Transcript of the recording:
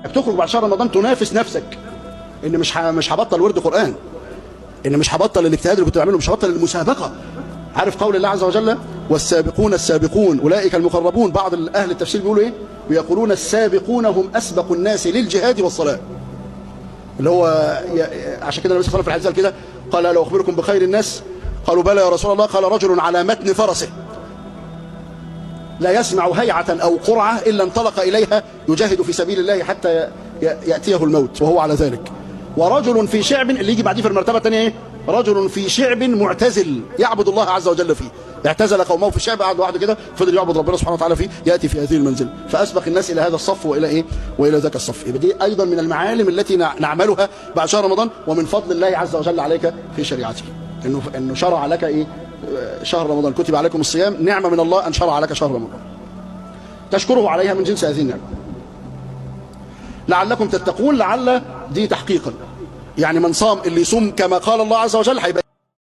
بتخرج بعد شهر رمضان تنافس نفسك ان مش هبطل ورد قرآن، ان مش هبطل الاجتهاد اللي كنت بعمله، مش هبطل المسابقة. عارف قول الله عز وجل والسابقون السابقون اولئك المقربون؟ بعض اهل التفسير بيقولوا ايه؟ ويقولون السابقون هم اسبق الناس للجهاد والصلاة. اللي هو عشان كده النبي صلى الله عليه وسلم في الحديث كده قال لو اخبركم بخير الناس قالوا بلى يا رسول الله، قال رجل على متن فرسه لا يسمع هيعة أو قرعة إلا انطلق إليها يجاهد في سبيل الله حتى يأتيه الموت وهو على ذلك. ورجل في شعب، اللي يجي بعديه في المرتبة الثانية إيه؟ رجل في شعب معتزل يعبد الله عز وجل فيه، اعتزل قومه في الشعب، قعد لوحده كده فضل يعبد ربنا سبحانه وتعالى فيه، يأتي في هذه المنزل، فأسبق الناس إلى هذا الصف وإلى إيه؟ وإلى ذاك الصف. يبقى دي أيضا من المعالم التي نعملها بعد شهر رمضان، ومن فضل الله عز وجل عليك في شريعته، إنه شرع لك إيه؟ شهر رمضان، كتب عليكم الصيام، نعمة من الله أن شرع لك شهر رمضان، تشكره عليها من جنس هذه النعمة لعلكم تتقون. لعل دي تحقيقا، يعني من صام اللي يصوم كما قال الله عز وجل هيبقى